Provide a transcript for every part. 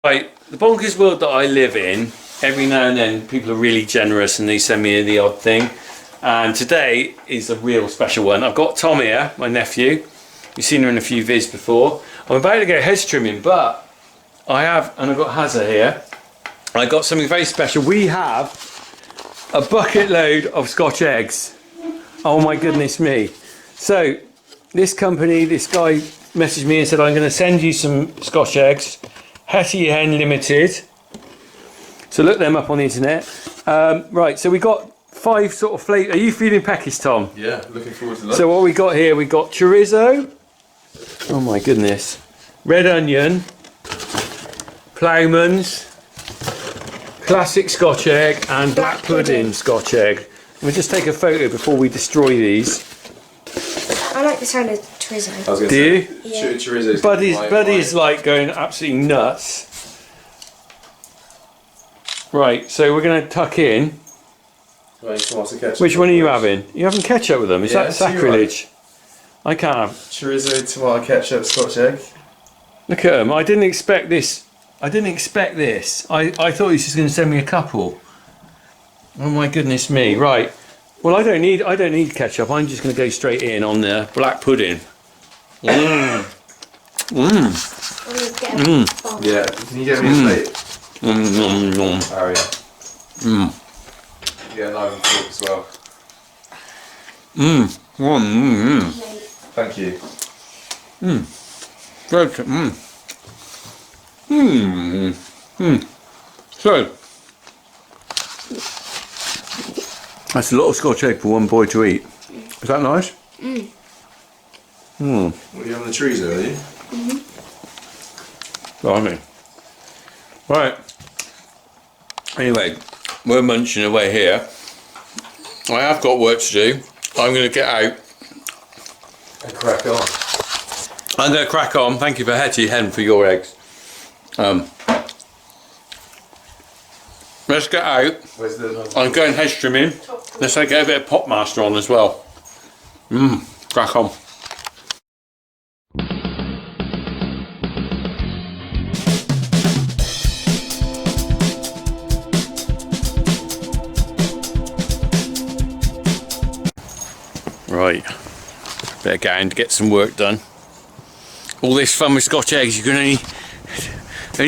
Right, the bonkers world that I live in, every now and then people are really generous and they send me the odd thing. And today is a real special one. I've got Tom here, my nephew. You've seen her in a few vids before. I'm about to go hedge trimming, but I've got Hazza here. I got something very special. We have a bucket load of Scotch eggs. Oh my goodness me. So this company, this guy messaged me and said, I'm going to send you some Scotch eggs. Hedge Limited. So look them up on the internet. Right, so we got 5 sort of flavors. Are you feeling peckish, Tom? Yeah, looking forward to that. So what we got here, we got chorizo. Oh my goodness. Red onion. Ploughman's. Classic Scotch egg and black pudding Scotch egg. We'll just take a photo before we destroy these. I like the sound of chorizo. Do you? Yeah. Chorizo's Buddy's like going absolutely nuts. Right, so we're going to tuck in. Which one are you having? You having ketchup with them? Is that sacrilege? I can't have. Chorizo, tomato ketchup, Scotch egg. Look at them. I didn't expect this. I thought he was just going to send me a couple. Oh my goodness me. Right. Well, I don't need ketchup. I'm just going to go straight in on the black pudding. Yeah, can you get me a plate? Harry. Yeah, knife and fork as well. Thank you. So that's a lot of Scotch egg for one boy to eat. Is that nice? What are you having the chorizo, are you? Blimey. Right. Anyway, we're munching away here. I have got work to do. I'm going to get out And crack on. I'm going to crack on. Thank you for Hetty Hen for your eggs. Let's get out. Where's the... I'm going hedge trimming. Let's get a bit of Pop Master on as well. Crack on. Right, better get in to get some work done. All this fun with Scotch eggs, you can only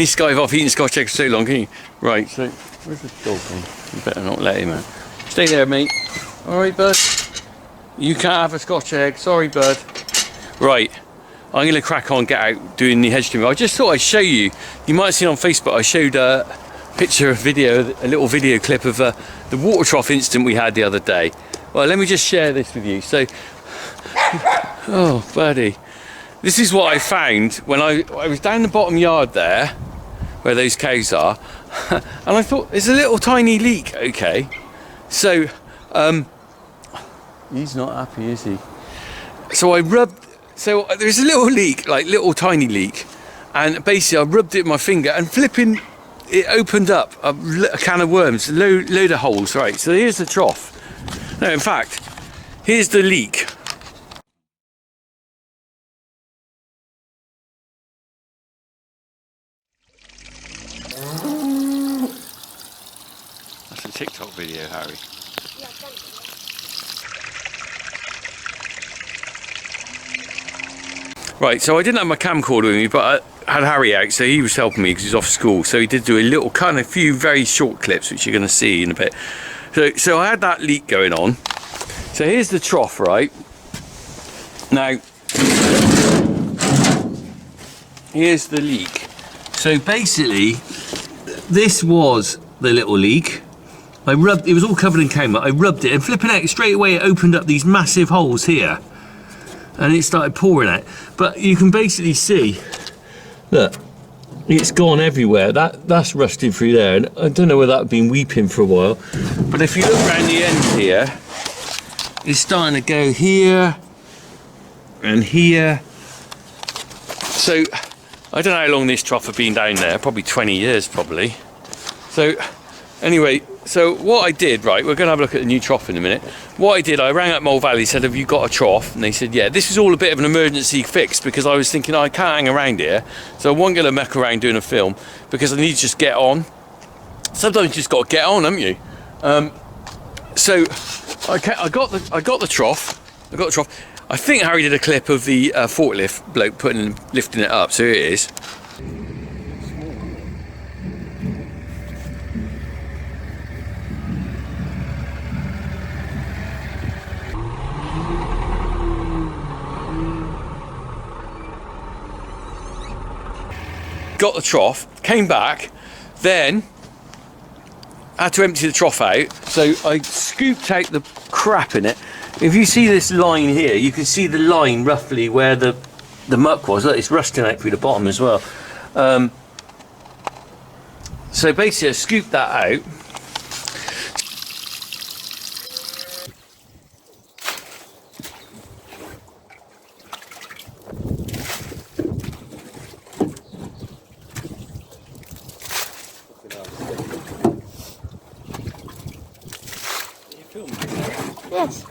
skive off eating Scotch eggs for so long, can you? Right, so where's the dog gone? You better not let him out. Stay there, mate. Alright, bud. You can't have a Scotch egg, sorry, bud. Right, I'm going to crack on, get out doing the hedge trimming. I just thought I'd show you. You might have seen on Facebook, I showed a little video clip of the water trough incident we had the other day. Well, let me just share this with you. So, oh, buddy. This is what I found when I was down the bottom yard there, where those cows are, and I thought, there's a little tiny leak, okay. So, he's not happy, is he? So there's a little leak, like little tiny leak, and basically I rubbed it with my finger and flipping, it opened up a can of worms, load of holes, right. So here's the trough. No, in fact, here's the leak. That's a TikTok video, Harry. Yeah, thank you. Right, so I didn't have my camcorder with me, but I had Harry out, so he was helping me because he's off school. So he did do a few very short clips, which you're going to see in a bit. So I had that leak going on. So here's the trough, right? Now, here's the leak. So basically, this was the little leak. It was all covered in coma. I rubbed it and flipping out straight away, it opened up these massive holes here. And it started pouring out. But you can basically see, look, it's gone everywhere. That's rusted through there. And I don't know whether that's been weeping for a while. But if you look around the end here, it's starting to go here and here. So I don't know how long this trough has been down there, probably 20 years probably. So anyway, So what I did, right, we're going to have a look at the new trough in a minute. What I did, I rang up Mole Valley, said, have you got a trough? And they said, yeah. This is all a bit of an emergency fix because I was thinking I can't hang around here. So I wasn't going to muck around doing a film because I need to just get on. Sometimes you just got to get on, haven't you? So I got the trough. I think Harry did a clip of the forklift bloke lifting it up. So here it is. Got the trough, came back, then had to empty the trough out, so I scooped out the crap in it. If you see this line here, you can see the line roughly where the muck was. Look, it's rusting out through the bottom as well. So basically I scooped that out. Yes.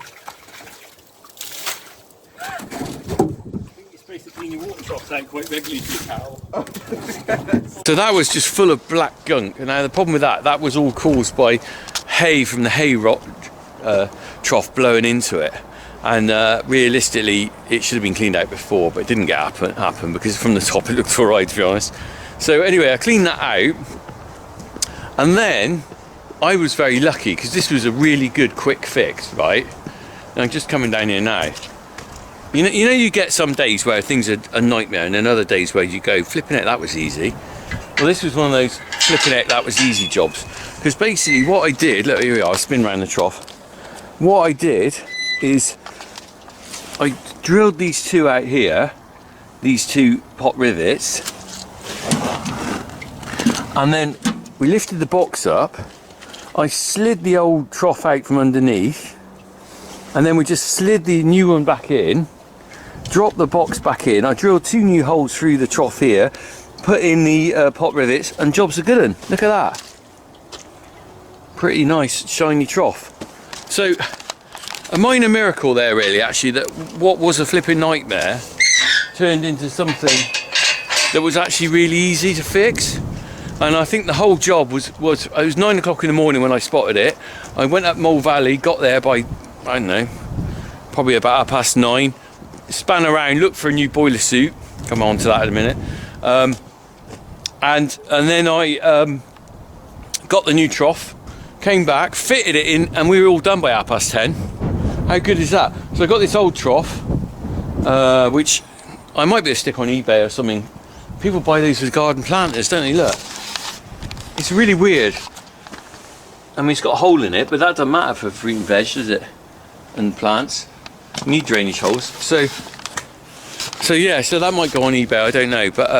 You're supposed to clean your water troughs out quite regularly for your cattle. So that was just full of black gunk. And now the problem with that was all caused by hay from the hay rot trough blowing into it. And realistically, it should have been cleaned out before, but it didn't happen because from the top it looked alright, to be honest. So anyway, I cleaned that out, and then I was very lucky because this was a really good quick fix, right? And I'm just coming down here now. You know, you get some days where things are a nightmare, and then other days where you go, flipping it, that was easy. Well, this was one of those flipping it, that was easy jobs. Because basically what I did, look, here we are, I spin around the trough. What I did is I drilled these two out here, these two pot rivets, and then we lifted the box up. I slid the old trough out from underneath, and then we just slid the new one back in, dropped the box back in. I drilled two new holes through the trough here, put in the pot rivets, and job's a good one. Look at that. Pretty nice, shiny trough. So, a minor miracle there really, actually, that what was a flipping nightmare turned into something that was actually really easy to fix. And I think the whole job was it was 9 o'clock in the morning when I spotted it. I went up Mole Valley, got there by, I don't know, probably about 9:30, span around, looked for a new boiler suit, come on to that in a minute, and then I got the new trough, came back, fitted it in, and we were all done by 10:30. How good is that? So I got this old trough, which I might be able to stick on eBay or something. People buy these with garden planters, don't they? Look. It's really weird. I mean, it's got a hole in it, but that doesn't matter for fruit and veg, does it? And plants. You need drainage holes. So yeah, so that might go on eBay, I don't know. But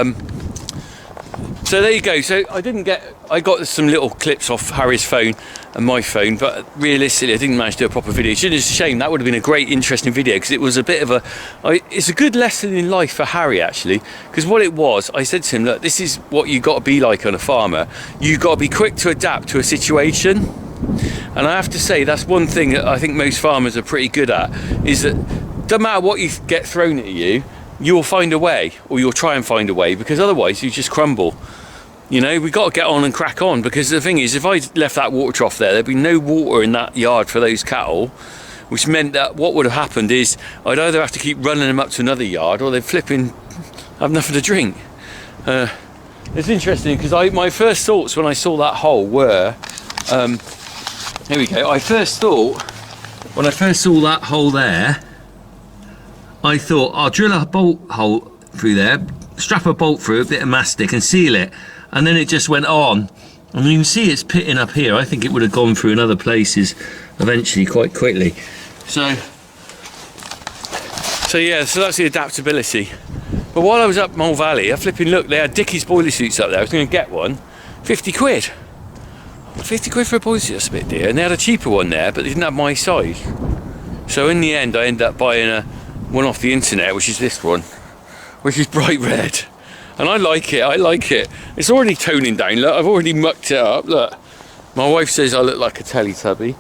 so there you go. So I got some little clips off Harry's phone and my phone, but realistically I didn't manage to do a proper video. It's just a shame. That would have been a great interesting video, because it was a bit of it's a good lesson in life for Harry, actually, because what it was, I said to him, look, this is what you got to be like on a farmer. You've got to be quick to adapt to a situation. And I have to say, that's one thing that I think most farmers are pretty good at, is that doesn't matter what you get thrown at you, you'll find a way, or you'll try and find a way, because otherwise you just crumble. You know, we've got to get on and crack on, because the thing is, if I left that water trough there'd be no water in that yard for those cattle, which meant that what would have happened is I'd either have to keep running them up to another yard, or they'd flipping have nothing to drink. It's interesting, because my first thoughts when I saw that hole were, here we go, when I first saw that hole there, I thought, I'll drill a bolt hole through there, strap a bolt through, a bit of mastic, and seal it. And then it just went on. And you can see it's pitting up here. I think it would have gone through in other places eventually quite quickly. So yeah, so that's the adaptability. But while I was up Mole Valley, I flipping looked, they had Dickie's boiler suits up there. I was going to get one. 50 quid. 50 quid for a boiler suit, that's a bit dear. And they had a cheaper one there, but they didn't have my size. So in the end, I ended up buying one off the internet, which is this one, which is bright red. And I like it, It's already toning down, look, I've already mucked it up, look. My wife says I look like a Teletubby.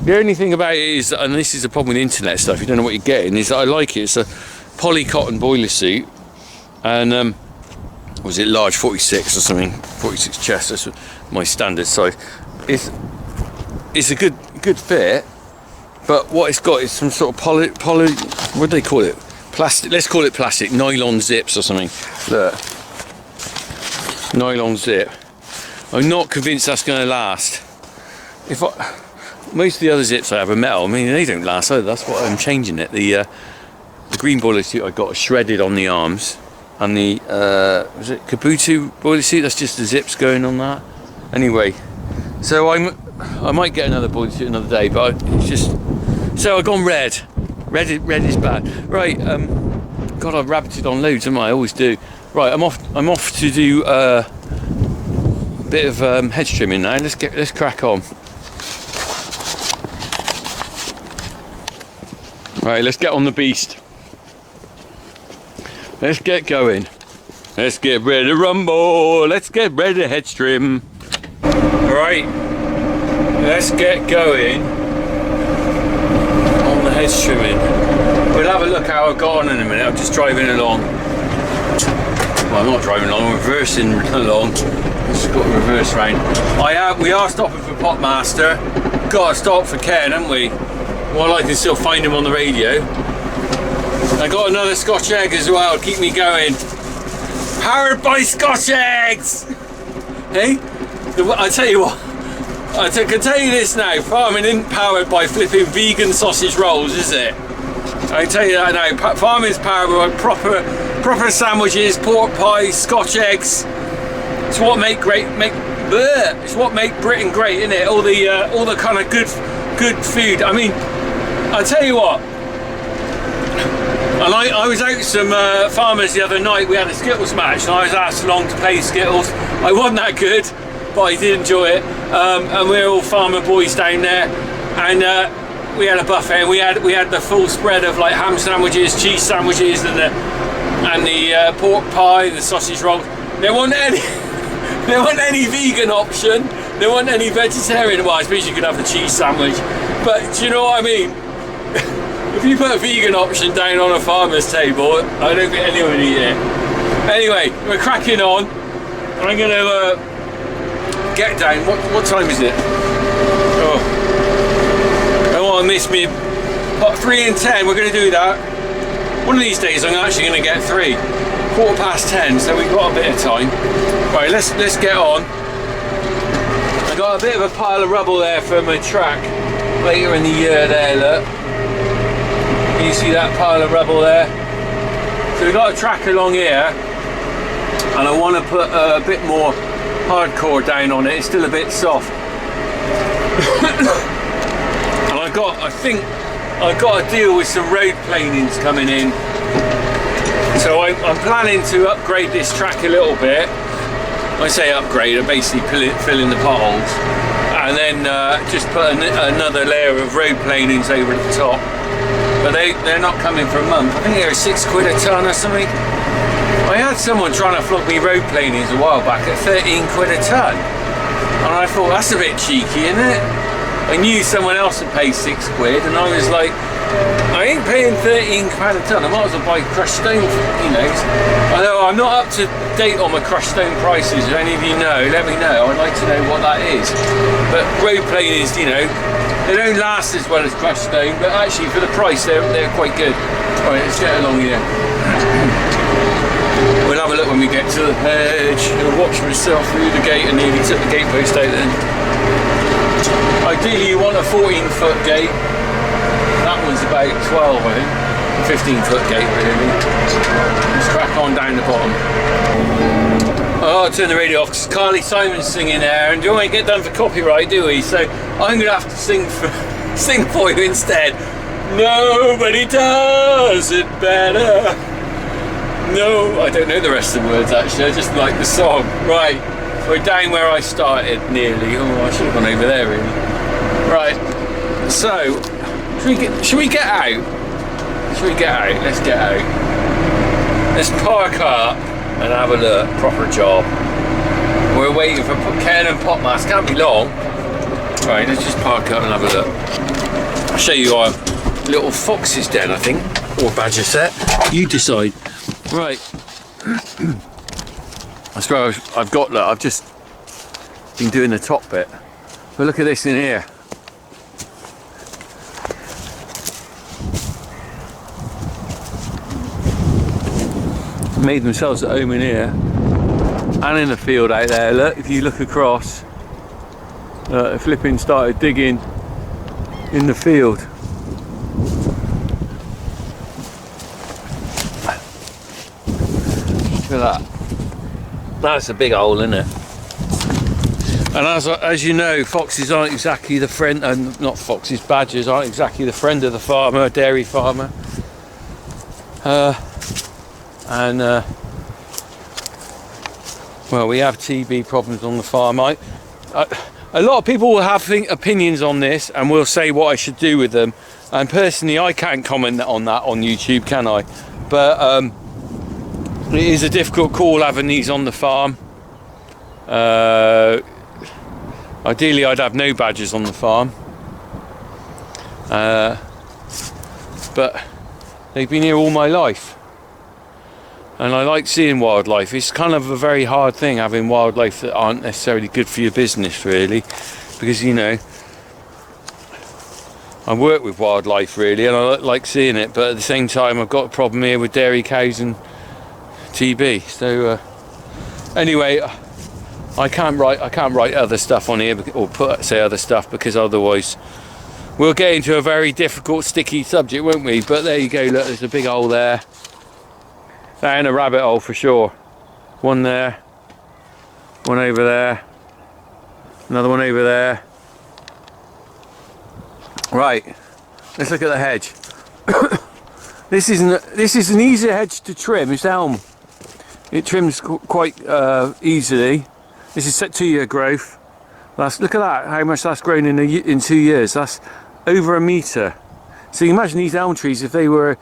The only thing about it is, and this is the problem with internet stuff, you don't know what you're getting, is that I like it. It's a poly cotton boiler suit, and was it large 46 or something, 46 chest, that's my standard size. It's a good fit, but what it's got is some sort of poly what do they call it? Plastic, let's call it plastic, nylon zips or something. Look, nylon zip. I'm not convinced that's going to last. Most of the other zips I have are metal. I mean, they don't last either. That's why I'm changing it. The green boiler suit I got shredded on the arms, and the was it Kabuto boiler suit? That's just the zips going on that. Anyway, so I might get another boiler suit another day, but it's just so I've gone red. Red is bad. Right. God, I've rabbited on loads, haven't I? I always do. Right, I'm off to do a bit of hedge trimming now. Let's crack on. Right, let's get on the beast. Let's get going. Let's get ready to rumble. Let's get ready to hedge trim. Alright, let's get going on the hedge trimming. We'll have a look how I got on in a minute. I'm just driving along. Well, I'm not driving along, I'm reversing along. Just got to reverse round. We are stopping for Potmaster. Got to stop for Ken, haven't we? While I can still find him on the radio. I got another Scotch egg as well, keep me going. Powered by Scotch eggs! Hey? I tell you what, I can tell you this now, farming isn't powered by flipping vegan sausage rolls, is it? I tell you that now, farming's powered by proper sandwiches, pork pies, Scotch eggs. It's what make it's what make Britain great, isn't it? All the kind of good food. I mean, I tell you what, and I was out with some farmers the other night. We had a Skittles match, and I was asked along to play Skittles. I wasn't that good, but I did enjoy it. And we were all farmer boys down there, and we had a buffet. And we had the full spread of like ham sandwiches, cheese sandwiches, and the pork pie, the sausage roll. There wasn't any vegan option. There wasn't any vegetarian. Well, I suppose you could have the cheese sandwich, but do you know what I mean? If you put a vegan option down on a farmer's table, I don't think anyone would eat it. Anyway, we're cracking on. I'm going to get down. What time is it? Oh, I don't want to miss me. 3 and 10, we're going to do that. One of these days I'm actually going to get 3. 10:15, so we've got a bit of time. Right, let's get on. I got a bit of a pile of rubble there for my track later in the year there, look. Can you see that pile of rubble there? So we've got a track along here, and I want to put a bit more hardcore down on it. It's still a bit soft. And I think I've got to deal with some road planings coming in. So I'm planning to upgrade this track a little bit. I say upgrade, I basically fill in the potholes, and then just put another layer of road planings over the top. But they're not coming for a month. I think they're £6 a tonne or something. I had someone trying to flog me road planings a while back at £13 a tonne, and I thought that's a bit cheeky, isn't it? I knew someone else had paid £6, and I was like, I ain't paying £13 a tonne. I might as well buy crushed stone, you know. Although I'm not up to date on my crushed stone prices. If any of you know, let me know. I'd like to know what that is. But road planings, you know, they don't last as well as crushed stone, but actually for the price they're quite good. Alright, let's get along here. We'll have a look when we get to the hedge. I'll watch myself through the gate and nearly took the gate post out then. Ideally you want a 14-foot gate. That one's about 12, I think. 15-foot gate really. Let's crack on down the bottom. Oh, I'll turn the radio off because Carly Simon's singing there, and you won't get done for copyright, do we? So I'm going to have to sing for you instead. Nobody does it better. No, I don't know the rest of the words actually, I just like the song. Right, we're down where I started nearly. Oh, I should have gone over there really. Right, so, should we get out? Should we get out? Let's get out. Let's park up and have a look, proper job. We're waiting for Ken and Potmas, can't be long. Right, let's just park up and have a look. I'll show you our little fox's den, I think, or badger set. You decide. Right. That's where I've got, look, I've just been doing the top bit. But look at this in here. Made themselves at home in here and in the field out there. Look, if you look across, flipping started digging in the field. Look at that. That's a big hole, isn't it? And as you know, foxes aren't exactly the friend, not foxes, badgers aren't exactly the friend of the farmer, dairy farmer. Well, we have TB problems on the farm. A lot of people will have opinions on this and will say what I should do with them. And personally, I can't comment on that on YouTube, can I? But it is a difficult call having these on the farm. Ideally, I'd have no badgers on the farm. But they've been here all my life. And I like seeing wildlife. It's kind of a very hard thing having wildlife that aren't necessarily good for your business, really, because, you know, I work with wildlife really and I like seeing it, but at the same time I've got a problem here with dairy cows and TB. So anyway, I can't write other stuff on here or say other stuff, because otherwise we'll get into a very difficult, sticky subject, won't we? But there you go, look, there's a big hole there. That ain't a rabbit hole for sure. One there, one over there, another one over there. Right, let's look at the hedge. This is an easy hedge to trim. It's elm. It trims quite easily. This is set 2-year growth. Look at that, how much that's grown in 2 years. That's over 1 metre. So you imagine these elm trees if they were.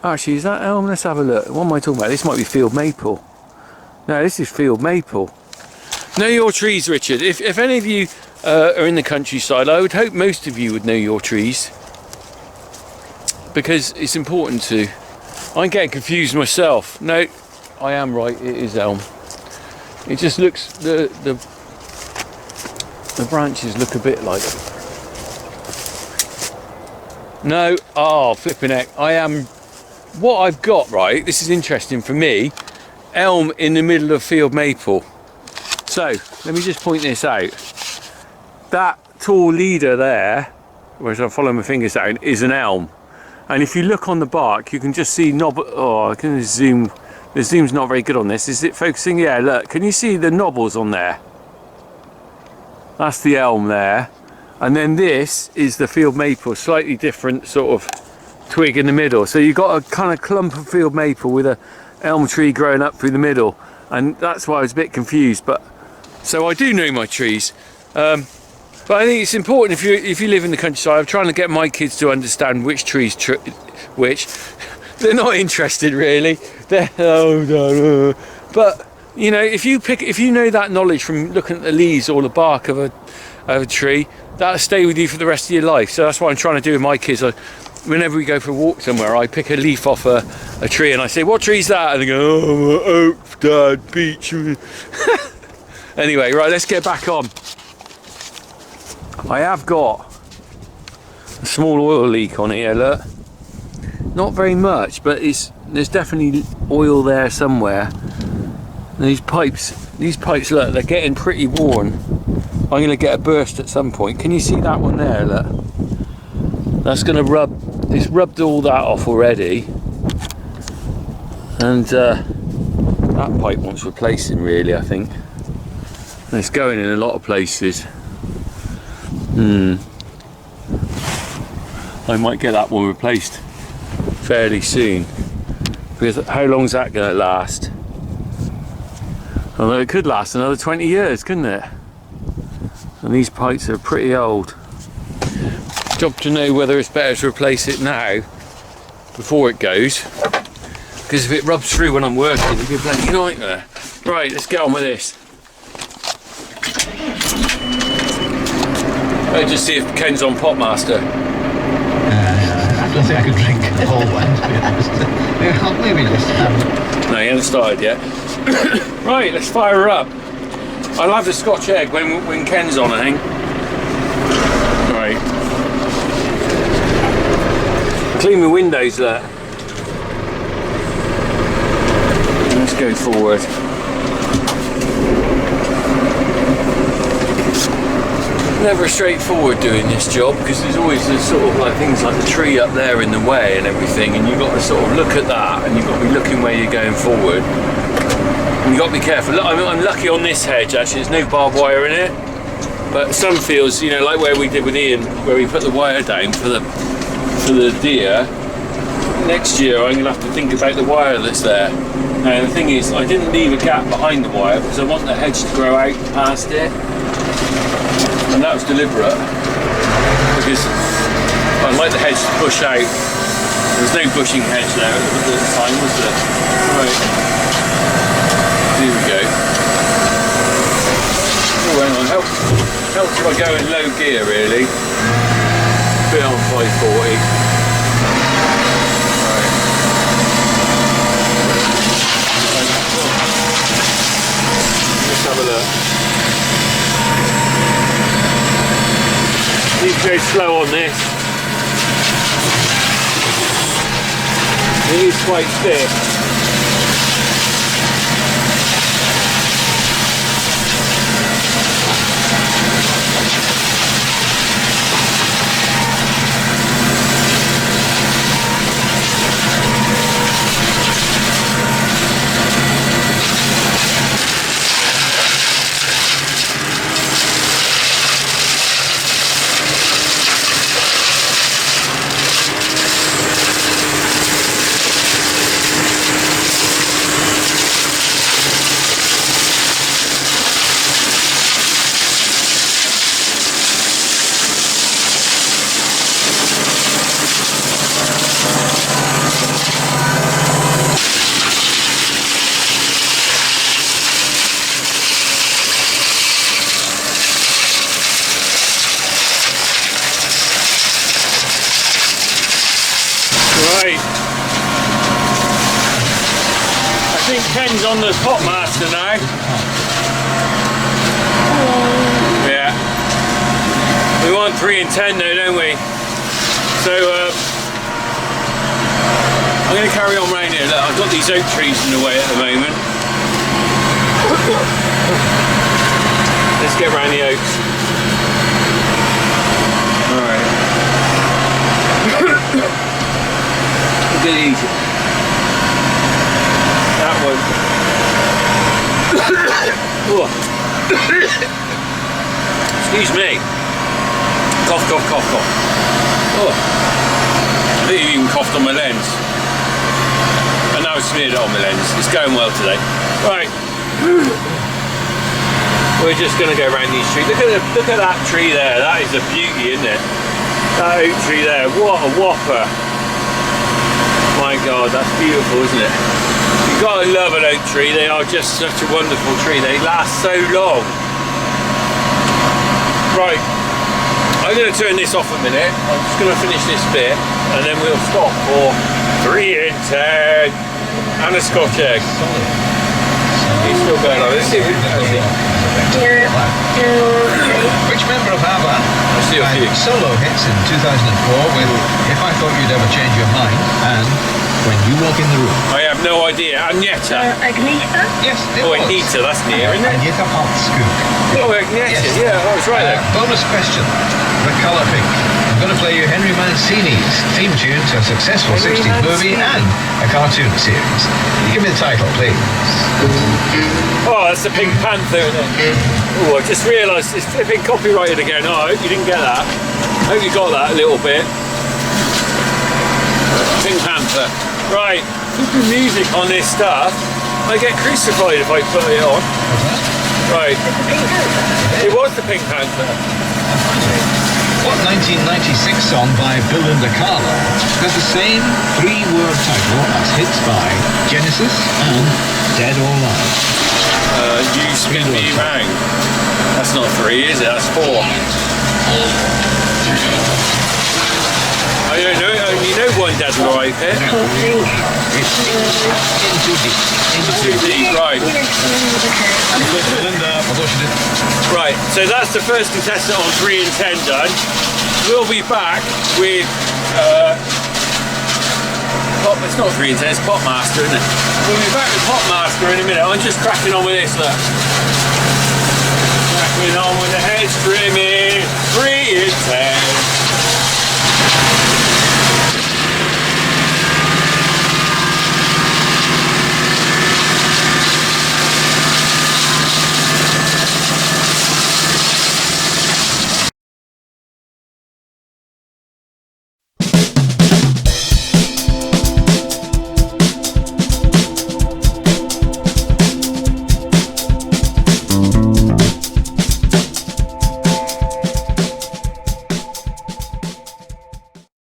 Actually, is that elm? Let's have a look. What am I talking about? This might be field maple. No, this is field maple. Know your trees, Richard. If any of you are in the countryside, I would hope most of you would know your trees, because it's important to. I'm getting confused myself. No, I am right. It is elm. It just looks the branches look a bit like. No, oh flipping heck! I am. What I've got, right, this is interesting for me, elm in the middle of field maple. So, let me just point this out. That tall leader there, whereas I'm following my fingers down, is an elm. And if you look on the bark, you can just see I can zoom, the zoom's not very good on this. Is it focusing? Yeah, look, can you see the knobbles on there? That's the elm there. And then this is the field maple, slightly different sort of twig in the middle. So you've got a kind of clump of field maple with a elm tree growing up through the middle, and that's why I was a bit confused. But so I do know my trees, but I think it's important if you live in the countryside. I'm trying to get my kids to understand which trees which. They're not interested really. But you know, if you know that knowledge from looking at the leaves or the bark of a tree, that'll stay with you for the rest of your life. So that's what I'm trying to do with my kids. Whenever we go for a walk somewhere, I pick a leaf off a tree and I say, "What tree's that?" And they go, "Oh, oak, Dad, beech." Anyway, right, let's get back on. I have got a small oil leak on here, look. Not very much, but there's definitely oil there somewhere. And these pipes, look, they're getting pretty worn. I'm going to get a burst at some point. Can you see that one there, look? That's going to rub. It's rubbed all that off already, and that pipe wants replacing really, I think. And it's going in a lot of places. I might get that one replaced fairly soon, because how long is that going to last? Although it could last another 20 years, couldn't it? And these pipes are pretty old. Job to know whether it's better to replace it now before it goes, because if it rubs through when I'm working, it'll be a bloody nightmare. Right, let's get on with this. Let's just see if Ken's on Potmaster. I don't think I could drink the whole one, to be honest. Maybe just No, he hasn't started yet. Right, let's fire her up. I'll have the Scotch egg when Ken's on, I think. Right. Clean my windows, look. Let's go forward. Never straightforward doing this job because there's always the sort of like things like the tree up there in the way and everything, and you've got to sort of look at that, and you've got to be looking where you're going forward. And you've got to be careful. Look, I'm lucky on this hedge actually, there's no barbed wire in it. But some fields, you know, like where we did with Ian, where we put the wire down for the deer. Next year I'm going to have to think about the wire that's there. Now the thing is, I didn't leave a gap behind the wire because I want the hedge to grow out past it. And that was deliberate because I'd like the hedge to push out. There's no bushing hedge there at the time, was there? Right. Here we go. Oh, hang on. Helps if I go in low gear, really. Bit on 540. Right. Let's have a look. Need to go slow on this. It is quite thick. Right. I think Ken's on the Potmaster now. Yeah. We want 3 and 10 though, don't we? So I'm going to carry on round here. Look, I've got these oak trees in the way at the moment. Let's get round the oaks. Alright. Good easy. That one. Excuse me. Cough, cough, cough, cough. Oh. I think you even coughed on my lens. And now I've smeared it on my lens. It's going well today. Right. We're just going to go around these trees. Look at that tree there. That is a beauty, isn't it? That oak tree there. What a whopper. My God, that's beautiful, isn't it? You've got to love an oak tree. They are just such a wonderful tree. They last so long. Right, I'm going to turn this off a minute. I'm just going to finish this bit and then we'll stop for 3 and 10 and a Scotch egg. He's still going on. Let's see if we can. Which member of our band had solo hits in 2004 with If I Thought You'd Ever Change Your Mind and When You Walk in the Room? I have no idea. Agneta? Agneta? Yes, it Oh, was. Agneta, that's near, isn't it? Agneta Scoop. Oh, Agneta, Yes. yeah, I was right there. Bonus question. The colour pink. I'm going to play you Henry Mancini's theme tune to a successful Henry 60s movie Mancini. and a cartoon series. You give me the title, please. Oh, that's the Pink Panther, isn't it? Oh, I just realised it's flipping copyrighted again. Oh, I hope you didn't get that. I hope you got that a little bit. Pink Panther. Right, keeping music on this stuff, I get crucified if I put it on. Right. It was the Pink Panther. What 1996 song by Bill and Carla has the same 3-word title as hits by Genesis and Dead or Alive? You Spin Me Round. That's not 3, is it? That's 4. I don't know, only know one doesn't arrive here. It's in too deep. Too deep, right. Right, so that's the first contestant on 3 and 10 done. We'll be back with it's not 3 and 10, it's Pot Master, isn't it? We'll be back with Pot Master in a minute. I'm just cracking on with this, look. Cracking on with the hedge trimming, 3 and 10.